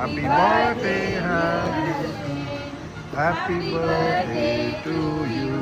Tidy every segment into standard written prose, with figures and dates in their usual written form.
Happy birthday, happy birthday to you.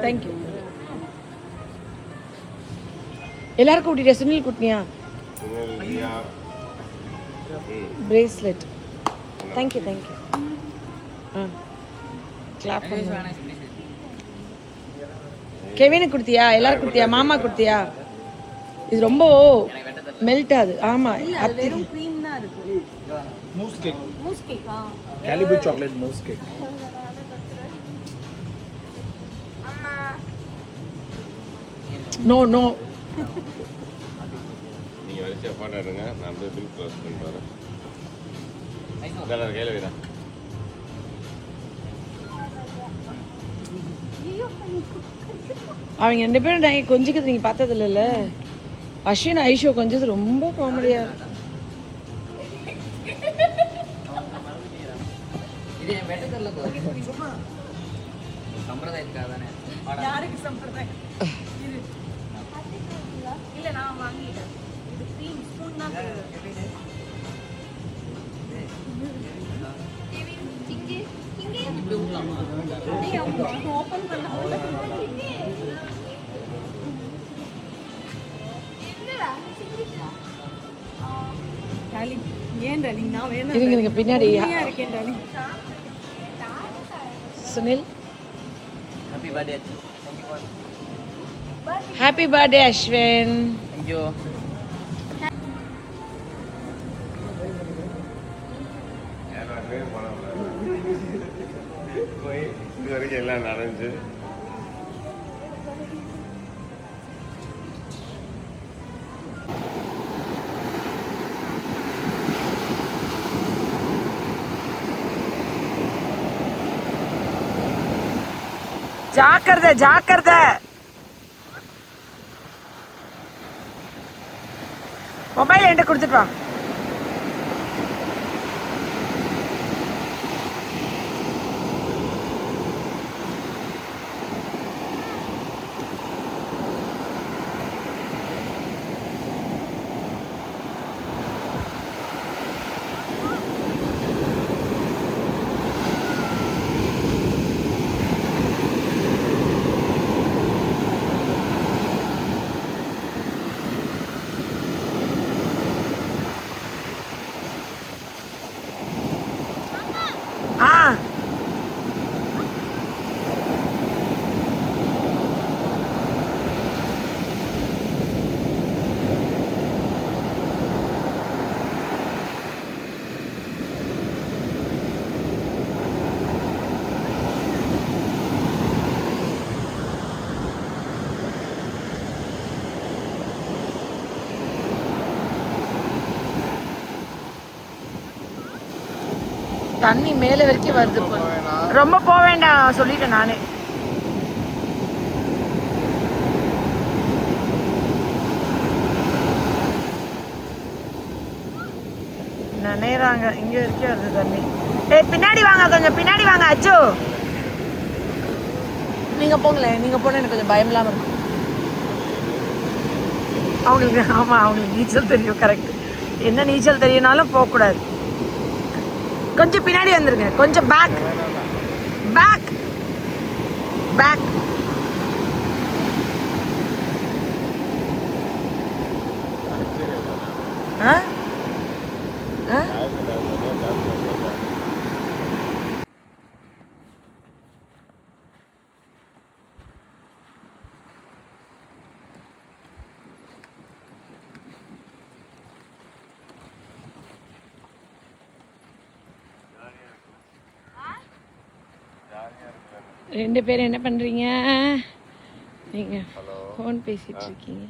Thank you. எல்லாருக்கும் கூட்டிட்டியா? சுனில் கூட்டினியா? பிரேஸ்லெட். Thank you thank you. கிளாப் பண்ணு. கெவினுக்கு கொடுத்தியா? எல்லாரும் கொடுத்தியா? மாமா கொடுத்தியா? இது ரொம்ப மெல்ட் ஆகுது. ஆமா, வெறும் க்ரீம் தான் இருக்கு. Mousse cake. மூஸ் கேக்கா? கேலிபி சாக்லேட் மூஸ் கேக். அம்மா நோ நோ. நீங்க வரிசையா போட்டோ எடுங்க, நான் போய் பில் க்ளோஸ் பண்ணிட்டு வரேன். இதெல்லாம் கையில வைடா. அவங்க 2 பேரும் நான் கொஞ்சிக்கிறது நீங்கள் பார்த்தது இல்லைல்ல. அஸ்வின் ஐஷோ கொஞ்சது ரொம்ப காமெடியா இருக்கு. இது என் வெட்டத்துல சும்மா சம்பிரதாயத்துக்காக தானே. யாருக்கு சம்பிரதாயம்? இது இல்ல, நான் வாங்கிட்டேன். இது க்ரீம் ஸ்பூன் தான். இப்படி விடலாமா? ஓபன் பண்ண இருங்க பின்னாடி Sunil. Happy birthday. Happy birthday Ashwin. Thank you. இது வரைக்கும் எல்லாம் நடந்துச்சு. ஜாக்கிரதை ஜாக்கிரதை. மொபைல் என்கிட்ட கொடுத்துட்டு வா. தண்ணி மேலே வரைக்கும் வருது. ரொம்ப போக வேண்டாம் சொல்லிட்டேன் நானே. நினைறாங்க இங்க வரைக்கும் வருது தண்ணி. பின்னாடி வாங்க, கொஞ்சம் பின்னாடி வாங்க. அச்சோ நீங்க போங்களேன். நீங்க போன எனக்கு கொஞ்சம் பயம் இல்லாம இருக்கும். அவங்களுக்கு ஆமா, அவங்களுக்கு நீச்சல் தெரியும். கரெக்ட். என்ன நீச்சல் தெரியும்னாலும் போகக்கூடாது. கொஞ்சம் பின்னாடி வந்துருங்க. கொஞ்சம் பேக் பேக் பேக். ரெண்டு பேரும் என்ன பண்றீங்க? நீங்க ஃபோன் பேசிட்டு இருக்கீங்க.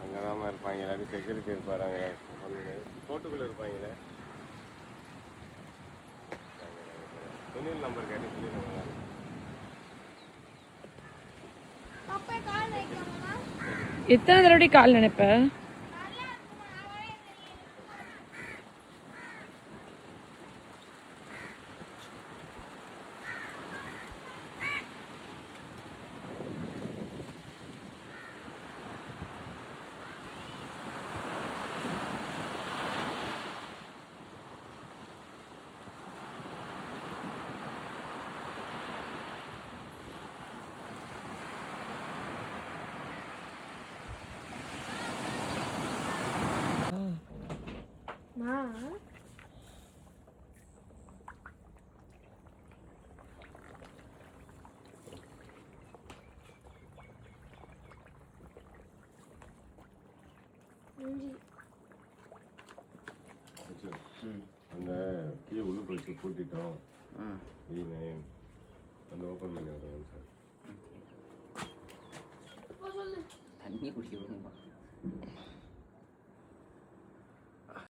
அங்கதான் இருப்பாங்க, எல்லாரும் செக்யூரிட்டி இருப்பாங்க, கோட்டுக்குள்ள இருப்பாங்க. சுனில் நம்பர் கேட்டு சுனில் நம்பர் எத்தனை தடவை கால் நினைப்ப? அந்த கீழே உள்ள போயிட்டு பூட்டிட்டோம் E9 அந்த ஓப்பன் பண்ணி விடுறோம் சார் தண்ணி குடிக்க விடுங்க